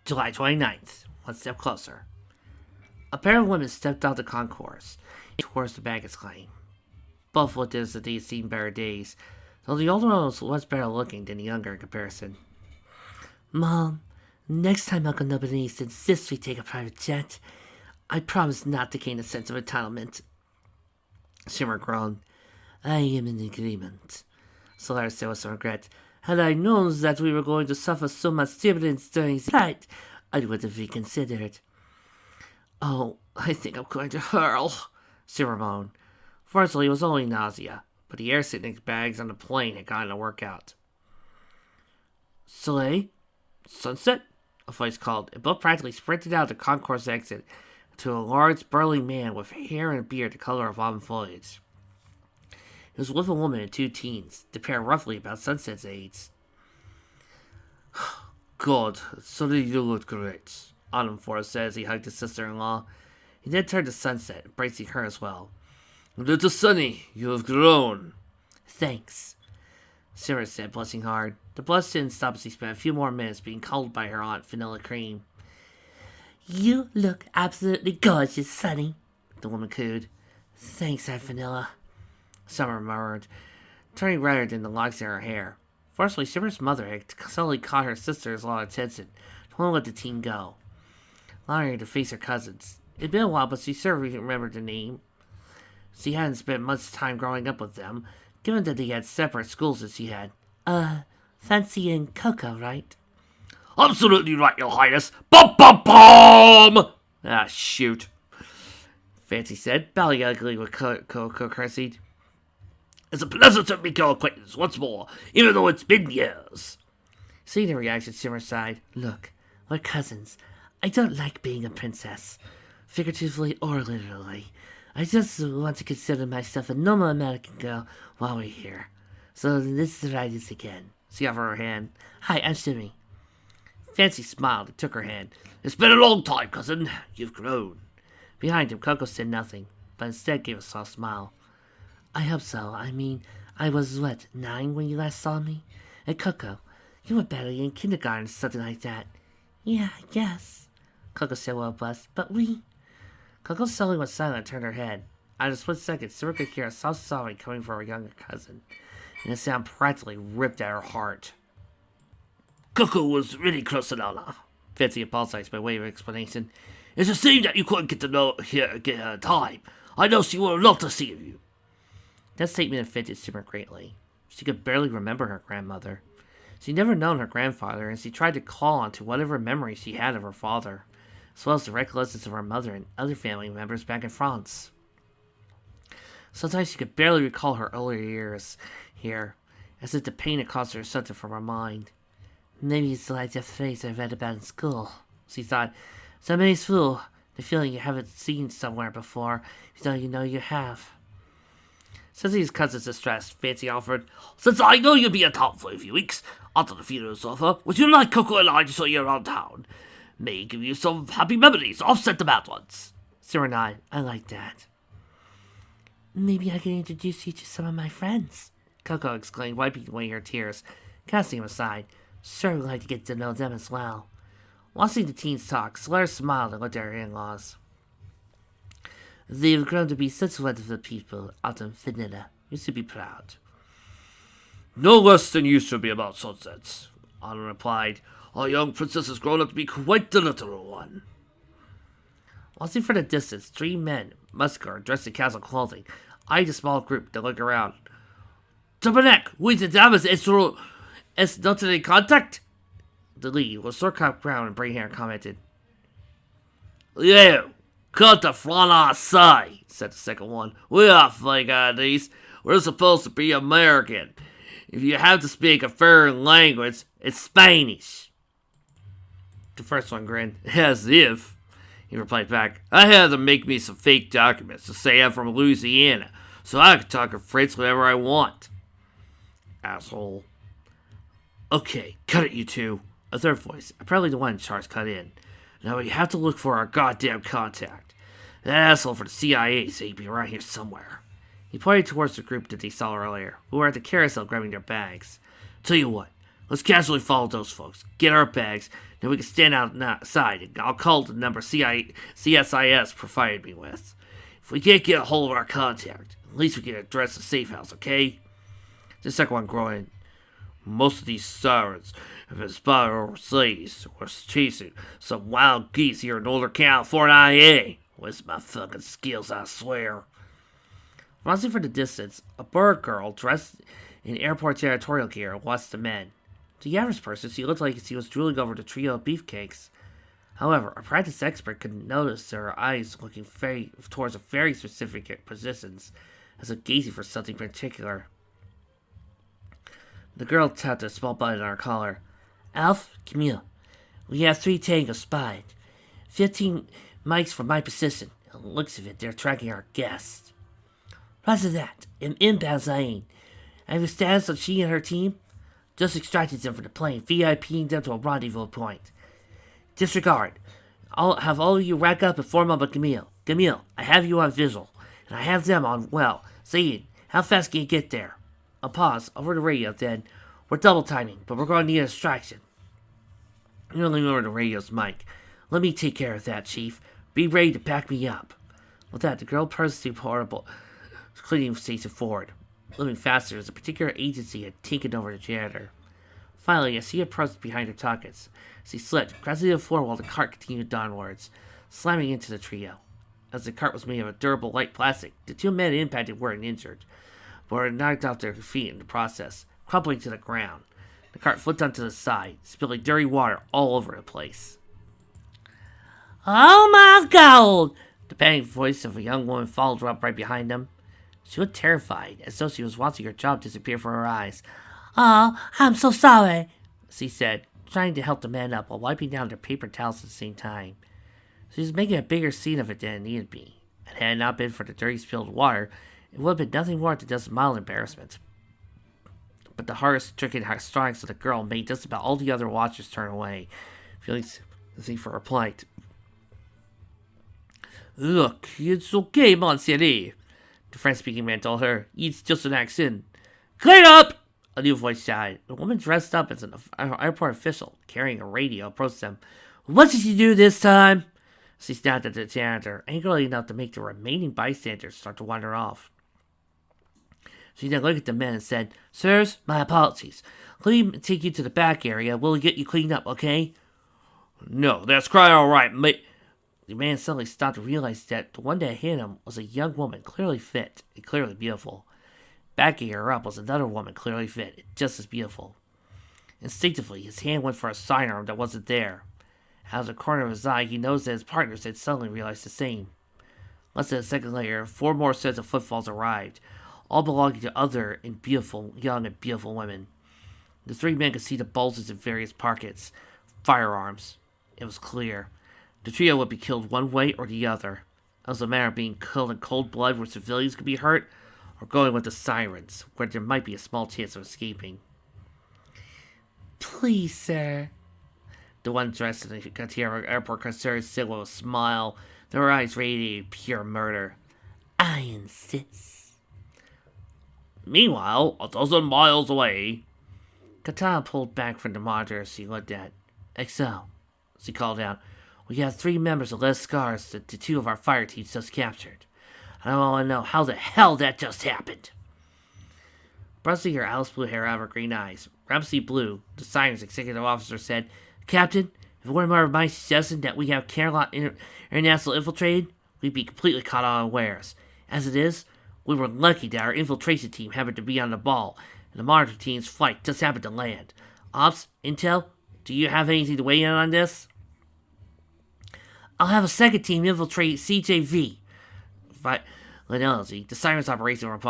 July 29th. One step closer. A pair of women stepped out the concourse towards the baggage claim. Both looked as if they'd seen better days, though the older one was much better looking than the younger in comparison. Mom, next time Uncle Nobunese insists we take a private jet, I promise not to gain a sense of entitlement. Shimmer groaned. I am in agreement, Solaris said with some regret. Had I known that we were going to suffer so much turbulence during the flight, I would have reconsidered. Oh, I think I'm going to hurl, Shimmer moaned. Fortunately, it was only nausea, but the air sickness bags on the plane had gotten a workout. Soleil? Sunset? A voice called, and both practically sprinted out the concourse exit to a large, burly man with hair and beard the color of autumn foliage. He was with a woman and two teens, the pair roughly about Sunset's age. God, suddenly you look great, Autumn Forest said as he hugged his sister-in-law. He then turned to Sunset, embracing her as well. Little Sunny, you have grown. Thanks, Sarah said, blushing hard. The blush didn't stop as he spent a few more minutes being cuddled by her aunt, Vanilla Cream. You look absolutely gorgeous, Sunny, the woman cooed. Thanks, Aunt Vanilla, Summer murmured, turning redder than the locks in her hair. Fortunately, Shimmer's mother had suddenly caught her sister's lot of attention, won't let the teen go, allowing her to face her cousins. It'd been a while, but she certainly remembered the name. She hadn't spent much time growing up with them, given that they had separate schools as she had. Fancy and Coco, right? Absolutely right, Your Highness. Bum bum bum! Ah, shoot, Fancy said, bowing ugly with Coco curtsied. It's a pleasure to make your acquaintance once more, even though it's been years. Seeing the reaction, Shimmer sighed. Look, we're cousins. I don't like being a princess, figuratively or literally. I just want to consider myself a normal American girl while we're here. So this is right again. She offered her hand. Hi, I'm Shimmy. Fancy smiled and took her hand. It's been a long time, cousin. You've grown. Behind him, Coco said nothing, but instead gave a soft smile. I hope so. I mean, I was, 9 when you last saw me? And Coco, you were barely in kindergarten or something like that. Yeah, I guess, Coco said well blessed, but we... Coco suddenly went silent and turned her head. At a split second, Sarah could hear a soft sobbing coming from her younger cousin, and the sound practically ripped at her heart. Coco was really close to Nala, Fancy apologized by way of explanation. It's a shame that you couldn't get her time. I know she would love to see you. That statement offended Simmer greatly. She could barely remember her grandmother. She'd never known her grandfather, and she tried to call on to whatever memories she had of her father, as well as the recollections of her mother and other family members back in France. Sometimes she could barely recall her earlier years here, as if the pain had caused her something from her mind. Maybe it's like that phrase I read about in school, she thought. Somebody's fool, the feeling you haven't seen somewhere before, though you know you have. Sensing his cousin's distress, Fancy offered, Since I know you'll be in town for a few weeks, after the funeral's over, would you like Coco and I to show you around town? May give you some happy memories, offset the bad ones. Sarah nodded. I like that. Maybe I can introduce you to some of my friends, Coco exclaimed, wiping away her tears, casting them aside. Sure would like to get to know them as well. Watching the teens talk, Solaris smiled and looked at her in-laws. They've grown to be such wonderful people, Autumn Vanilla. You should be proud. No less than you should be about sunsets, Autumn replied. Our young princess has grown up to be quite the literal one. Watching from the distance, 3 men, muscular, dressed in casual clothing, eyed a small group to look around. Tabernac, wait, the dam is not in contact? The lead, with short-cropped brown and braid hair, commented. Yeah, cut the front outside, said the second one. We are fake IDs. We're supposed to be American. If you have to speak a foreign language, it's Spanish. The first one grinned. As if, he replied back. I had to make me some fake documents to say I'm from Louisiana, so I can talk in French whenever I want. Asshole. Okay, cut it, you two. A third voice, apparently the one in charge, cut in. Now we have to look for our goddamn contact. That asshole for the CIA said he'd be around here somewhere. He pointed towards the group that they saw earlier, who were at the carousel grabbing their bags. Tell you what, let's casually follow those folks, get our bags, Then we can stand outside, and I'll call the number CSIS provided me with. If we can't get a hold of our contact, at least we can address the safe house, okay? The second one growing. Most of these sirens have been spotted overseas or chasing some wild geese here in Northern California. Where's my fucking skills, I swear. Rising from the distance, a bird girl dressed in airport territorial gear watched the men. To the average person, she looked like she was drooling over the trio of beefcakes. However, a practiced expert could notice her eyes looking towards a very specific positions, as if gazing for something particular. The girl tapped a small button on her collar. Alf, Camille, we have 3 tangos spied. 15 mics from my position. On the looks of it, they're tracking our guests. Roger that. I'm inbound Zayn. I have a status on she and her team. Just extracted them from the plane, VIPing them to a rendezvous point. Disregard. I'll have all of you rack up and form up with Camille. Camille, I have you on visual, and I have them on well. Zayn, how fast can you get there? I'll pause over the radio then. We're double timing, but we're going to need a distraction. You lean over the radio's mic. Let me take care of that, Chief. Be ready to back me up. With that, the girl pressed the portable cleaning station forward. Moving faster as a particular agency had taken over the janitor. Finally, as she approached behind her targets, she slipped, crashing to the floor while the cart continued downwards, slamming into the trio. As the cart was made of a durable light plastic, the 2 men impacted weren't injured, but were knocked off their feet in the process, crumpling to the ground. The cart flipped onto the side, spilling dirty water all over the place. Oh my God! The panicked voice of a young woman followed up right behind them. She looked terrified, as though she was watching her job disappear from her eyes. Oh, I'm so sorry, she said, trying to help the men up while wiping down their paper towels at the same time. She was making a bigger scene of it than it needed to be, and had it not been for the dirty spilled water, it would have been nothing more than just a mild embarrassment. But the horror-stricken histrionics of the girl made just about all the other watchers turn away, feeling sympathy for her plight. Look, it's okay, mon chéri, the French-speaking man told her. It's just an accent. Clear up! A new voice shouted. A woman dressed up as an airport official, carrying a radio, approached them. What did you do this time? She snapped at the janitor, angrily enough to make the remaining bystanders start to wander off. She then looked at the men and said, Sirs, my apologies. Let me take you to the back area. We'll get you cleaned up, okay? No, that's quite all right, mate. The man suddenly stopped to realize that the one that hit him was a young woman, clearly fit and clearly beautiful. Backing her up was another woman, clearly fit and just as beautiful. Instinctively, his hand went for a sidearm that wasn't there. Out of the corner of his eye, he noticed that his partners had suddenly realized the same. Less than a second later, 4 more sets of footfalls arrived, all belonging to other and beautiful, young and beautiful women. The 3 men could see the bulges in various pockets. Firearms. It was clear. The trio would be killed one way or the other. It was a matter of being killed in cold blood where civilians could be hurt, or going with the sirens, where there might be a small chance of escaping. Please, sir. The one dressed in the Gatiera airport concierge said with a smile, their eyes radiated pure murder. I insist. Meanwhile, 1,000 miles away, Katana pulled back from the monitor as she looked at. Excel, she called out. We have 3 members of Les Scars that the 2 of our fire teams just captured. I want to know how the hell that just happened. Brushing her Alice Blue hair out of her green eyes, Ramsey Blue, the Siren's executive officer, said, Captain, if it weren't more of my suggestion that we have Camelot International infiltrated, we'd be completely caught unawares. As it is, we were lucky that our infiltration team happened to be on the ball, and the monitor team's flight just happened to land. Ops, Intel, do you have anything to weigh in on this? I'll have a second team infiltrate CJV. Linelli, the Siren's operations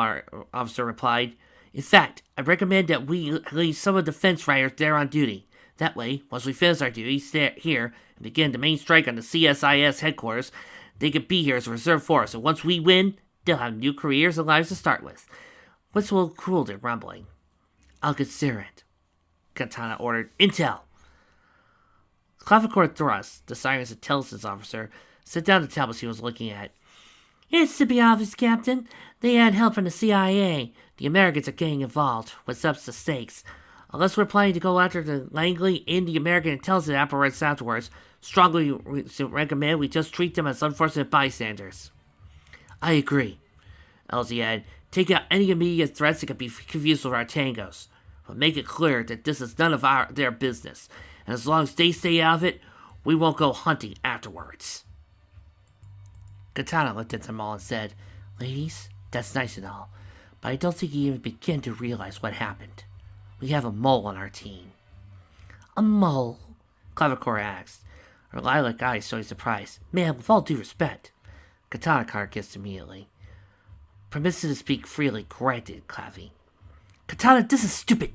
officer, replied. In fact, I recommend that we leave some of the defense riders there on duty. That way, once we finish our duties here and begin the main strike on the CSIS headquarters, they could be here as a reserve force, and once we win, they'll have new careers and lives to start with. Which will cool their rumbling. I'll consider it. Katana ordered. Intel! Clavichord Thrust, the Siren's intelligence officer, set down the tablet she was looking at. It's to be obvious, Captain. They had help from the CIA. The Americans are getting involved. What's up the stakes? Unless we're planning to go after the Langley and the American intelligence apparatus afterwards, strongly recommend we just treat them as unfortunate bystanders. I agree, Elsie added. Take out any immediate threats that could be confused with our tangos, but make it clear that this is none of their business, and as long as they stay out of it, we won't go hunting afterwards. Katana looked at them all and said, Ladies, that's nice and all, but I don't think you even begin to realize what happened. We have a mole on our team. A mole? Clavicore asked, her lilac eyes showing surprise. Man, with all due respect. Katana caught her kissed immediately. Permission to speak freely, granted, Clavy. Katana, this is stupid.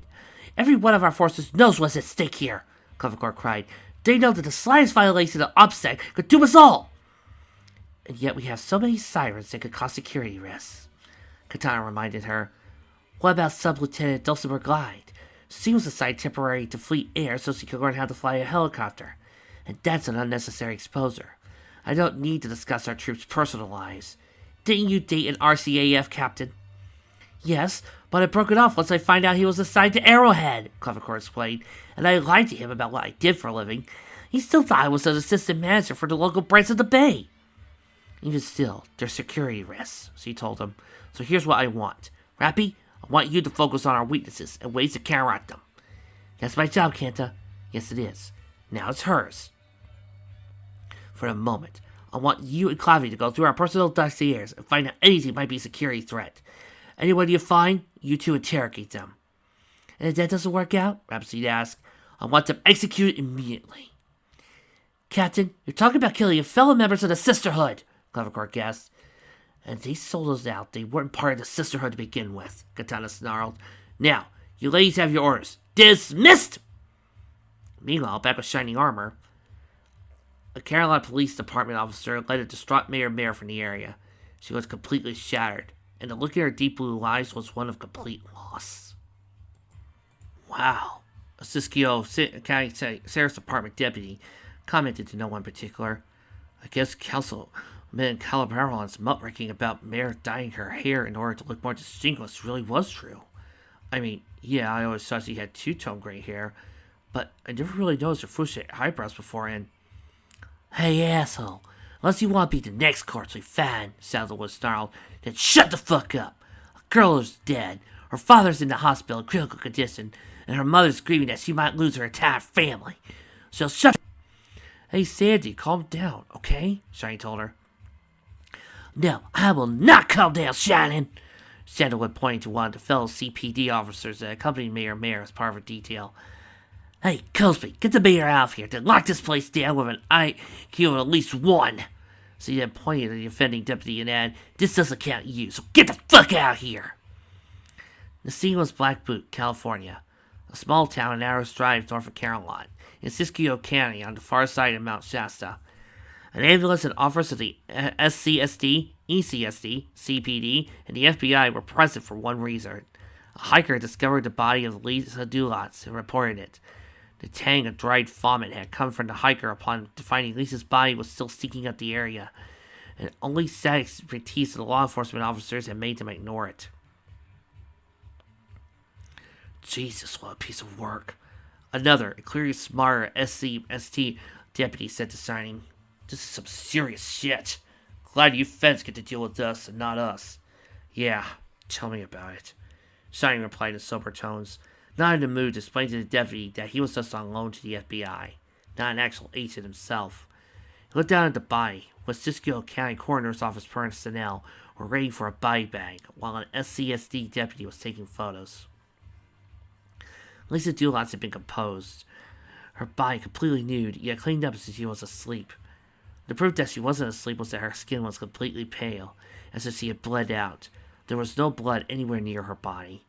Every one of our forces knows what's at stake here, Clavicore cried. They know that the slightest violation of OPSEC could doom us all. And yet we have so many sirens that could cause security risks. Katana reminded her. What about Sub-Lieutenant Dulcimer Glide? She was assigned temporarily to Fleet Air so she could learn how to fly a helicopter. And that's an unnecessary exposure. I don't need to discuss our troops' personal lives. Didn't you date an RCAF captain? Yes, but I broke it off once I found out he was assigned to Arrowhead, Clavicore explained, and I lied to him about what I did for a living. He still thought I was an assistant manager for the local branch of the Bay. Even still, there's security risks, she told him. So here's what I want. Rappy, I want you to focus on our weaknesses and ways to counteract them. That's my job, Kanta. Yes, it is. Now it's hers. For a moment, I want you and Clavy to go through our personal dossiers and find out anything might be a security threat. Anyone you find, you two interrogate them. And if that doesn't work out, Rhapsody asked, I want them executed immediately. Captain, you're talking about killing your fellow members of the Sisterhood, Clavicore gasped. And they sold us out. They weren't part of the Sisterhood to begin with, Katana snarled. Now, you ladies have your orders. Dismissed! Meanwhile, back with Shining Armor, a Carolina Police Department officer led a distraught Mayor from the area. She was completely shattered, and the look in her deep blue eyes was one of complete loss. Wow. A Siskiyou County Sheriff's Department deputy commented to no one in particular. I guess Councilman Calabaron's muckraking about Mayor dyeing her hair in order to look more distinguished really was true. I mean, yeah, I always thought she had two-tone gray hair, but I never really noticed her fuchsia eyebrows before, and... Hey, asshole, unless you want to be the next Courtly fan, Saddlewood snarled, then shut the fuck up. A girl is dead, her father's in the hospital in critical condition, and her mother's grieving that she might lose her entire family. So shut. Hey, Sandy, calm down, okay? Shiny told her. No, I will not calm down, Shining! Sandalwood pointing to one of the fellow CPD officers that accompanied Mayor as part of her detail. Hey, Cosby, get the mayor out of here, then lock this place down with an IQ of at least 1. So he then pointed at the offending deputy and added, this doesn't count you, so get the fuck out of here! The scene was Black Butte, California, a small town an hour's drive north of Caroline, in Siskiyou County on the far side of Mount Shasta. An ambulance and officers of the SCSD, ECSD, CPD, and the FBI were present for one reason. A hiker discovered the body of Lisa Dulatz and reported it. The tang of dried vomit had come from the hiker upon finding Lisa's body was still stinking up the area, and only sad expertise of the law enforcement officers had made them ignore it. Jesus, what a piece of work. Another, a clearly smarter SCST deputy said to Shining, this is some serious shit. Glad you feds get to deal with us and not us. Yeah, tell me about it. Shining replied in sober tones, not in the mood to explain to the deputy that he was just on loan to the FBI, not an actual agent himself. He looked down at the body, with Siskiyou County Coroner's Office personnel were waiting for a body bag, while an SCSD deputy was taking photos. Lisa Dulatz had been composed, her body completely nude, yet cleaned up as if she was asleep. The proof that she wasn't asleep was that her skin was completely pale, as if she had bled out. There was no blood anywhere near her body.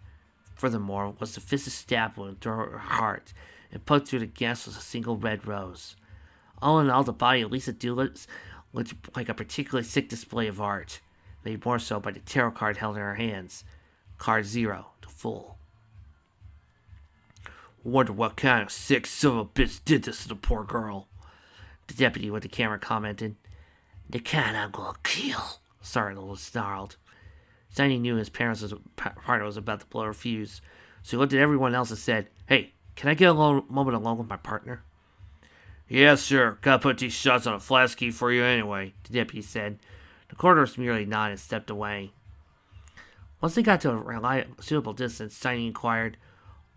Furthermore, was the fisted stab wound through her heart, and put through the gas was a single red rose. All in all, the body of Lisa Dulatz looked like a particularly sick display of art, made more so by the tarot card held in her hands. Card 0, the Fool. Wonder what kind of sick son of a bitch did this to the poor girl, the deputy with the camera commented. The kind I'm gonna kill, Sergeant snarled. Shiny knew his partner was about to blow her fuse, So he looked at everyone else and said, "Hey, can I get a moment alone with my partner?" "Yeah, sure. Gotta put these shots on a flash key for you anyway," the deputy said. The coroners merely nodded and stepped away. Once they got to a suitable distance, Sonny inquired,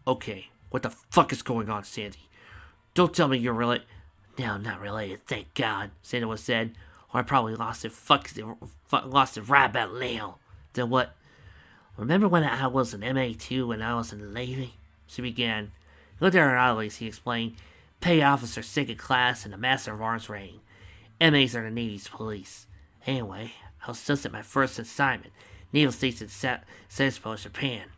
"Okay, what the fuck is going on, Sandy? Don't tell me you're related." "No, not related, thank God," Sandy said. "Or I probably lost it right about now." "Then what?" "Remember when I was an MA2 when I was in the Navy?" She began. He looked at her oddly as he explained. "Petty officer, second class, and a master of arms rating. MAs are the Navy's police. Anyway, I was just at my first assignment, Naval Station Sasebo, Japan.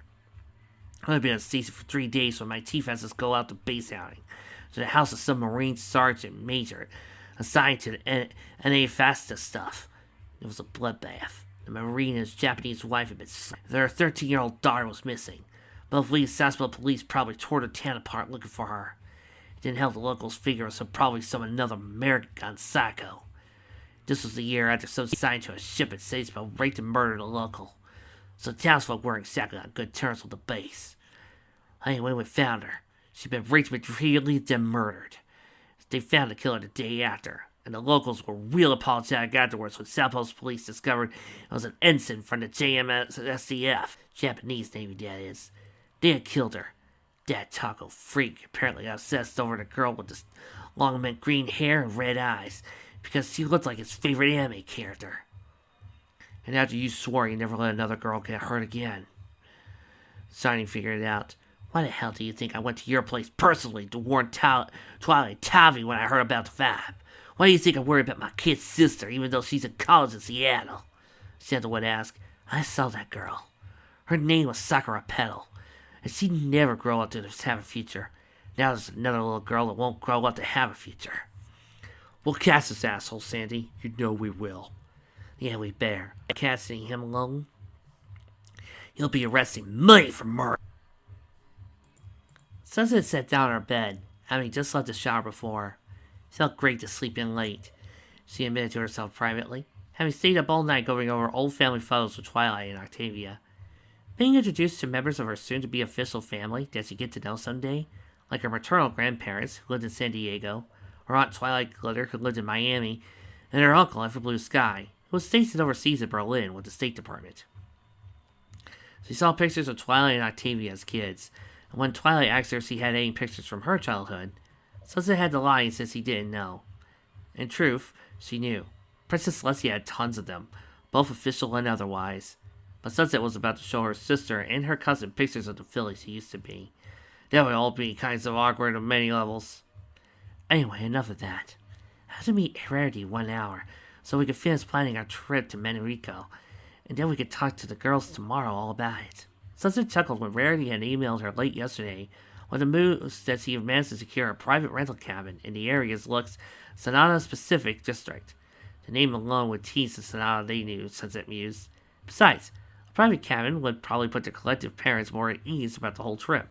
I've only been on station for 3 days when my chief has us go out to base outing, to the house of some Marine sergeant major assigned to the NA FASTA stuff. It was a bloodbath. The Marine and his Japanese wife had been slain. Their 13-year-old daughter was missing. Both Lee and Sasebo police probably tore the town apart looking for her. It didn't help the locals figure it was probably another American psycho. This was the year after some assigned to a ship at Sasebo raped and murdered a local. So the townsfolk weren't exactly on good terms with the base. Anyway, we found her. She'd been raped repeatedly, then murdered. They found the killer the day after, and the locals were real apologetic afterwards when Sasebo's police discovered it was an ensign from the JMSDF, Japanese Navy that is. They had killed her. That taco freak apparently obsessed over the girl with the long mint green hair and red eyes, because she looked like his favorite anime character. And after you swore you never let another girl get hurt again. Sonny figured it out. Why the hell do you think I went to your place personally to warn Twilight Tavi when I heard about the vibe? Why do you think I worry about my kid's sister, even though she's in college in Seattle? Santa would ask. I saw that girl. Her name was Sakura Petal, and she'd never grow up to have a future. Now there's another little girl that won't grow up to have a future. We'll catch this asshole, Sandy. You know we will. Yeah, we better. Catching him alone? He'll be arresting money for murder. Sunset sat down on her bed, having just left the shower before. It felt great to sleep in late, she admitted to herself privately, having stayed up all night going over old family photos with Twilight and Octavia. Being introduced to members of her soon-to-be official family that she'd get to know someday, like her maternal grandparents who lived in San Diego, her Aunt Twilight Glitter who lived in Miami, and her uncle Ever Blue Sky, who was stationed overseas in Berlin with the State Department. She saw pictures of Twilight and Octavia as kids, and when Twilight asked her if she had any pictures from her childhood, Sunset had to lie and said she didn't know. In truth, she knew. Princess Celestia had tons of them, both official and otherwise. But Sunset was about to show her sister and her cousin pictures of the filly she used to be. That would all be kinds of awkward on many levels. Anyway, enough of that. I have to meet Rarity 1 hour, so we can finish planning our trip to Menrico, and then we could talk to the girls tomorrow all about it. Sunset chuckled when Rarity had emailed her late yesterday with the news that she had managed to secure a private rental cabin in the area's Lux Sonata Pacific District. The name alone would tease the Sonata they knew, Sunset mused. Besides, a private cabin would probably put their collective parents more at ease about the whole trip.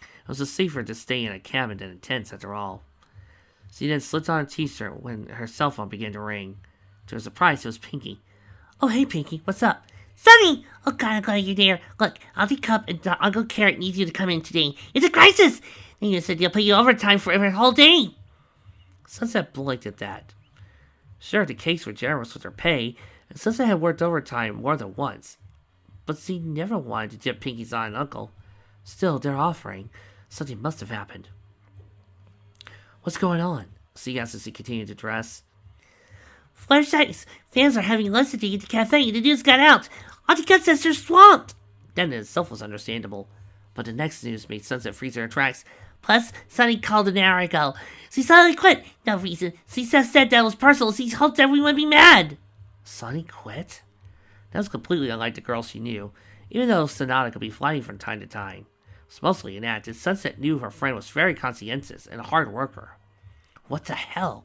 It was safer to stay in a cabin than in tents, after all. She then slipped on a t-shirt when her cell phone began to ring. To her surprise, it was Pinky. Oh, hey, Pinky, what's up? Sunny! Oh, God, I'm glad you're there. Look, Auntie Cup and Uncle Carrot need you to come in today. It's a crisis! They said they'll pay you overtime for every whole day. Sunset blinked at that. Sure, the Cakes were generous with their pay, and Sunset had worked overtime more than once. But she never wanted to dip Pinky's eye on Uncle. Still, they're offering. Something must have happened. What's going on? She asked as he continued to dress. Flashlights! Fans are having lunch today at the cafe. The news got out. Auntie Cut says they're swamped. That in itself was understandable, but the next news made Sunset freeze in her tracks. Plus, Sunny called an hour ago. She suddenly quit. No reason. She said that was personal. She hoped everyone would be mad. Sunny quit? That was completely unlike the girl she knew, even though Sonata could be flying from time to time. It was mostly an act, and Sunset knew her friend was very conscientious and a hard worker. What the hell?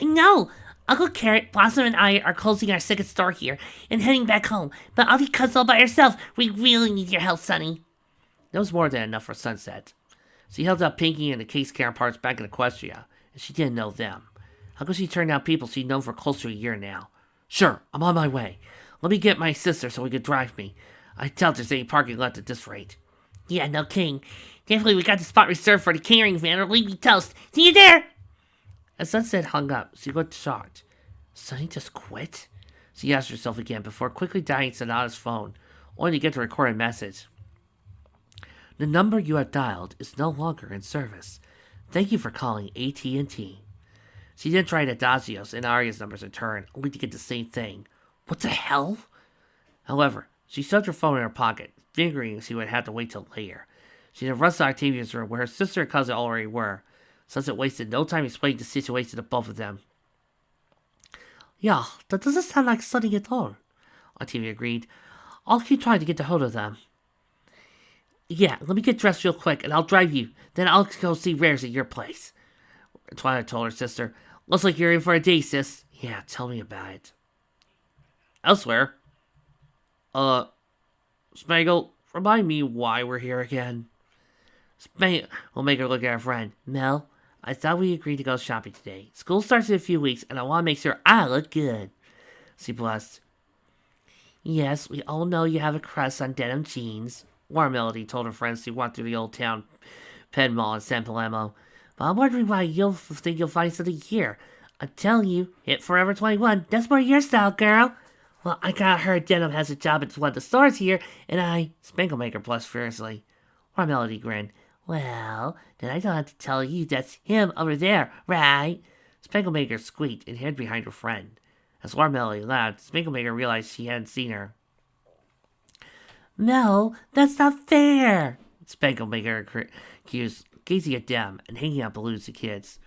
I know! Uncle Carrot, Blossom, and I are closing our second store here and heading back home, but Auntie Cut's all by herself. We really need your help, Sunny. That was more than enough for Sunset. She held up Pinky and the Case counterparts back in Equestria, and she didn't know them. How could she turn down people she'd known for close to a year now? Sure, I'm on my way. Let me get my sister so we can drive me. I doubt there's any parking left at this rate. Yeah, no king. Thankfully, we got the spot reserved for the catering van or leave me toast. See you there! As Sunset hung up, she looked shocked. Sonny just quit? She asked herself again before quickly dialing Sonata's phone, only to get the recorded message. The number you have dialed is no longer in service. Thank you for calling AT&T. She then tried Adagio's and Arya's numbers in turn, only to get the same thing. What the hell? However, she shoved her phone in her pocket, figuring she would have to wait till later. She then rushed to Octavia's room, where her sister and cousin already were. Sunset wasted no time explaining the situation to both of them. Yeah, that doesn't sound like Sunny at all, Octavia agreed. I'll keep trying to get a hold of them. Yeah, let me get dressed real quick, and I'll drive you. Then I'll go see Rares at your place. Twilight told her sister. Looks like you're in for a day, sis. Yeah, tell me about it. Elsewhere. Spangle, remind me why we're here again. Spangle will make her look at her friend. Mel, I thought we agreed to go shopping today. School starts in a few weeks, and I want to make sure I look good. She blushed. Yes, we all know you have a crush on denim jeans. Warm Melody told her friends she walked through the old town Penn Mall in San Palermo. But I'm wondering why you'll think you'll find something here. I'm telling you, hit Forever 21. That's more your style, girl. Well, I got heard Denim has a job at one of the stores here, and Spanglemaker blushed fiercely. Warm Melody grinned. Well, then I don't have to tell you that's him over there, right? Spanglemaker squeaked and hid behind her friend. As Warm Melody laughed, Spanglemaker realized she hadn't seen her. No, that's not fair, Spanglemaker accused, gazing at them and hanging out balloons to kids.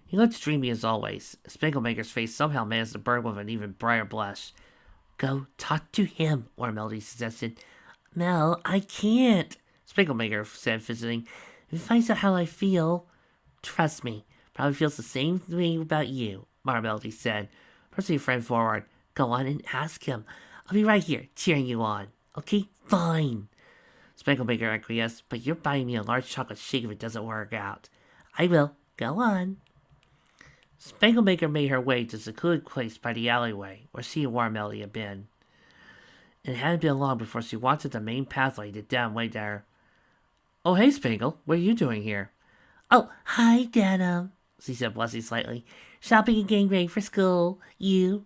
He looked dreamy as always. Spanglemaker's face somehow managed to burn with an even brighter blush. Go talk to him, Warm Melody suggested. Mel, I can't, Spanglemaker said, visiting. If he finds out how I feel, trust me, probably feels the same way about you, Warm Melody said, pressing her friend forward. Go on and ask him. I'll be right here, cheering you on. Okay, fine. Spanglemaker acquiesced, but you're buying me a large chocolate shake if it doesn't work out. I will. Go on. Spanglemaker made her way to a secluded place by the alleyway, where she and Warm Melody had been. It hadn't been long before she walked up the main pathway that Dan way there. Oh, hey, Spangle. What are you doing here? Oh, hi, Denim, she said, blushing slightly. Shopping and getting ready for school. You?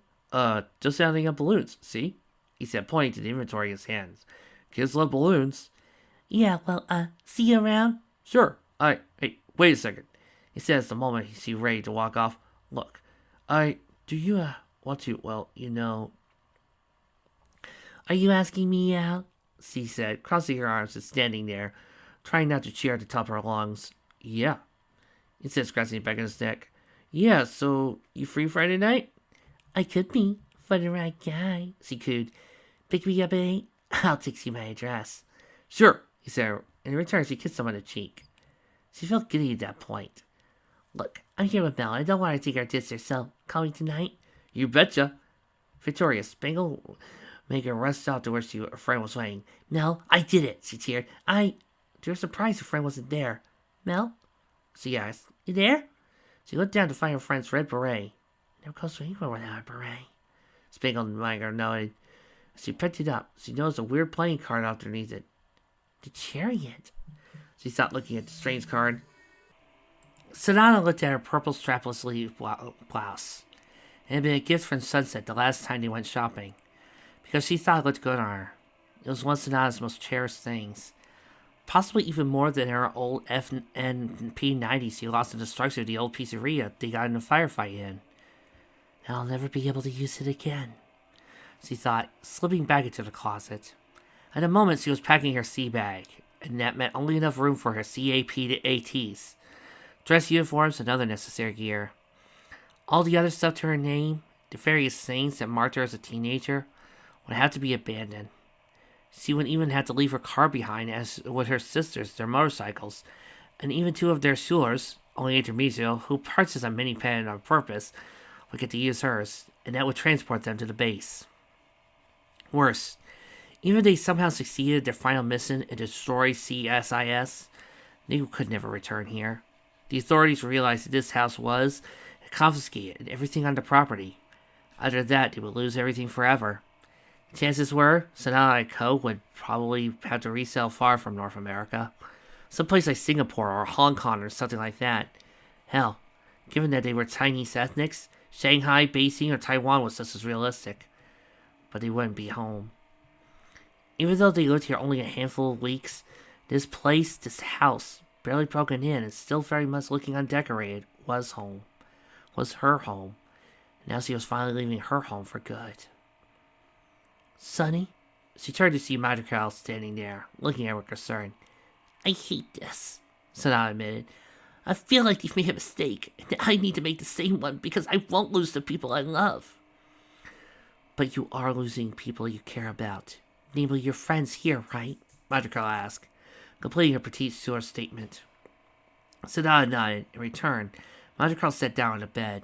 Just sounding up balloons, see? He said, pointing to the inventory in his hands. Kids love balloons. Yeah, well, see you around? Sure. Hey, wait a second. He said as the moment he seemed ready to walk off. Look, do you, want to, well, you know... Are you asking me out? She said, crossing her arms and standing there, trying not to cheer at the top of her lungs. Yeah. He said, scratching back in his neck. Yeah, so, you free Friday night? I could be, for the right guy, she cooed. Pick me up at 8? I'll text you my address. Sure, he said, and in return she kissed him on the cheek. She felt giddy at that point. Look, I'm here with Mel. I don't want her to take our distance, so call me tonight? You betcha. Victorious, Spanglemaker rushed out to where her friend was waiting. Mel, I did it, she cheered. To her surprise, her friend wasn't there. Mel? She asked. You there? She looked down to find her friend's red beret. Never goes to anywhere without a beret. Spanglemaker nodded. As she picked it up, she noticed a weird playing card underneath it. The Chariot. She stopped looking at the strange card. Sonata looked at her purple strapless sleeve blouse. It had been a gift from Sunset the last time they went shopping, because she thought it looked good on her. It was one of Sonata's most cherished things. Possibly even more than her old FNP 90 she lost in the destruction of the old pizzeria they got in a firefight in. And I'll never be able to use it again, she thought, slipping back into the closet. At the moment, she was packing her sea bag, and that meant only enough room for her CAP to ATs, dress uniforms, and other necessary gear. All the other stuff to her name, the various sayings that marked her as a teenager, would have to be abandoned. She would even have to leave her car behind, as would her sisters, their motorcycles, and even two of their Schulers, only Intermezzo, who purchased a mini-pen on purpose, would get to use hers, and that would transport them to the base. Worse, even if they somehow succeeded their final mission and destroyed CSIS, they could never return here. The authorities realized that this house was confiscated and everything on the property. After that, they would lose everything forever. Chances were, Sonata and Co. would probably have to resell far from North America. Someplace like Singapore or Hong Kong or something like that. Hell, given that they were Chinese ethnics, Shanghai, Beijing, or Taiwan was just as realistic. But they wouldn't be home. Even though they lived here only a handful of weeks, this place, this house, barely broken in and still very much looking undecorated, was home. Was her home. Now she was finally leaving her home for good. Sonny? She turned to see Madrigal standing there, looking at her with concern. I hate this, Sonata admitted. I feel like you've made a mistake, and I need to make the same one because I won't lose the people I love. But you are losing people you care about. Namely your friends here, right? Madrigal asked, completing her petite source statement. Sonata nodded. In return, Madrigal sat down on the bed.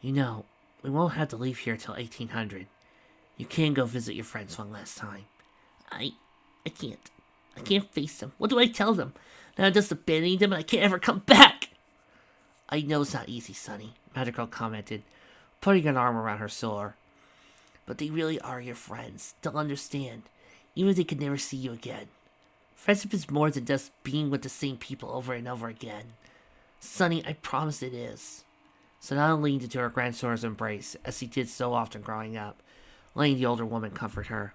You know, we won't have to leave here till 1800. You can go visit your friends one last time. I can't. I can't face them. What do I tell them? Now I'm just abandoning them and I can't ever come back. I know it's not easy, Sonny, Madrigal commented, putting an arm around her shoulder. But they really are your friends. They'll understand, even if they can never see you again. Friendship is more than just being with the same people over and over again. Sonny, I promise it is. Sonata leaned into her granddaughter's embrace, as she did so often growing up, letting the older woman comfort her.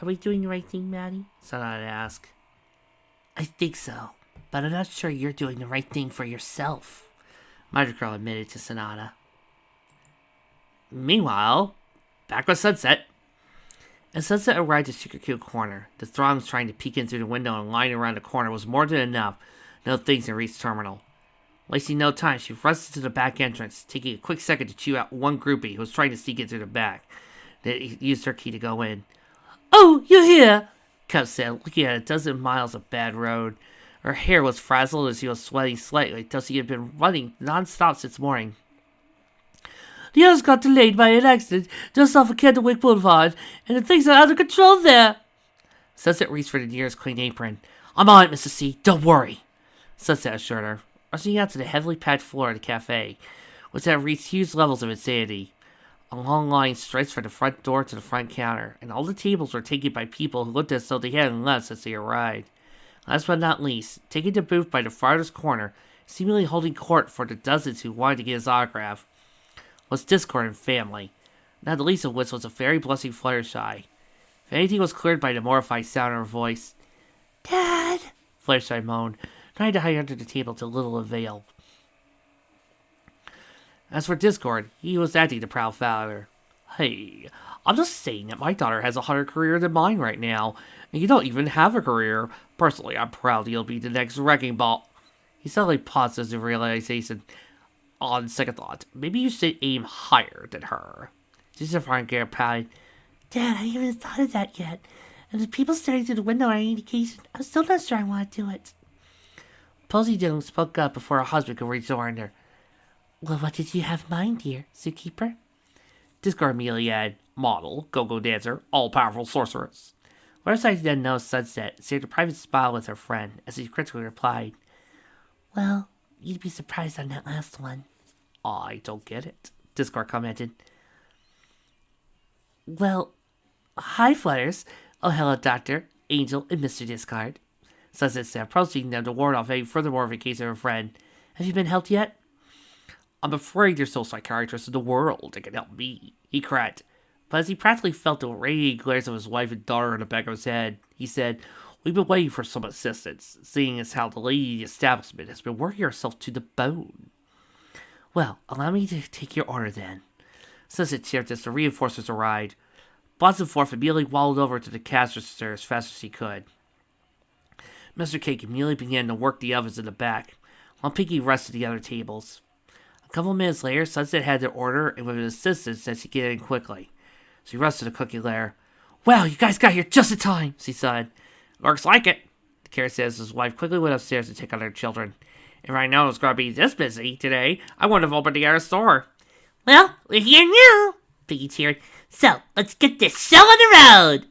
Are we doing the right thing, Maddie? Sonata asked. I think so, but I'm not sure you're doing the right thing for yourself, Madrigal admitted to Sonata. Meanwhile, back with Sunset. As Sunset arrived at Sugarcube Corner, the throngs trying to peek in through the window and lining around the corner was more than enough to know things had reached terminal. Wasting no time, she rushed into the back entrance, taking a quick second to chew out one groupie who was trying to sneak in through the back. Then used her key to go in. Oh, you're here, Cub said, looking at a dozen miles of bad road. Her hair was frazzled as she was sweating slightly, though she had been running non-stop since morning. The others got delayed by an accident just off of Candlewick Boulevard, and the things are out of control there. Sunset reached for the nearest clean apron. I'm on it, Mr. C. Don't worry, Sunset assured her, rushing out to the heavily packed floor of the cafe, which had reached huge levels of insanity. A long line stretched from the front door to the front counter, and all the tables were taken by people who looked as though they hadn't left since they arrived. Last but not least, taking the booth by the farthest corner, seemingly holding court for the dozens who wanted to get his autograph, was Discord and family, not the least of which was a very blushing Fluttershy. If anything was cleared by the mortified sound of her voice. Dad! Fluttershy moaned, trying to hide under the table to little avail. As for Discord, he was acting the proud father. Hey, I'm just saying that my daughter has a harder career than mine right now, and you don't even have a career. Personally, I'm proud you'll be the next Wrecking Ball. He suddenly paused as a realization. On second thought, maybe you should aim higher than her. Just a fine girl pouted. Dad, I haven't thought of that yet. And the people staring through the window are an indication. I'm still not sure I want to do it. Posy Doom spoke up before her husband could rejoin her. Well, what did you have in mind, dear zookeeper? Discord immediately added, model, go-go dancer, all-powerful sorceress. Fluttershy then noticed Sunset, shared a private smile with her friend, as he critically replied, Well, you'd be surprised on that last one. I don't get it, Discord commented. Well, hi, Flutters. Oh, hello, Doctor, Angel, and Mr. Discard. Sunset said, approaching them to ward off any further mortification of her friend. Have you been helped yet? I'm afraid there's no psychiatrist in the world that can help me, he cried. But as he practically felt the radiating glares of his wife and daughter in the back of his head, he said, We've been waiting for some assistance, seeing as how the lady of the establishment has been working herself to the bone. Well, allow me to take your order then. Sunset cheered as the reinforcements arrived. Bossenforth immediately waddled over to the cash register as fast as he could. Mr. Cake immediately began to work the ovens in the back, while Pinky rested the other tables. A couple minutes later, Sunset had their order, and with his assistance that she get in quickly. She rushed to the cookie lair. Wow, you guys got here just in time, she sighed. Looks like it, the carrot said as his wife quickly went upstairs to take on their children. If I know it's going to be this busy today, I wouldn't have opened the other store. Well, we're here now, Pinky cheered. So, let's get this show on the road.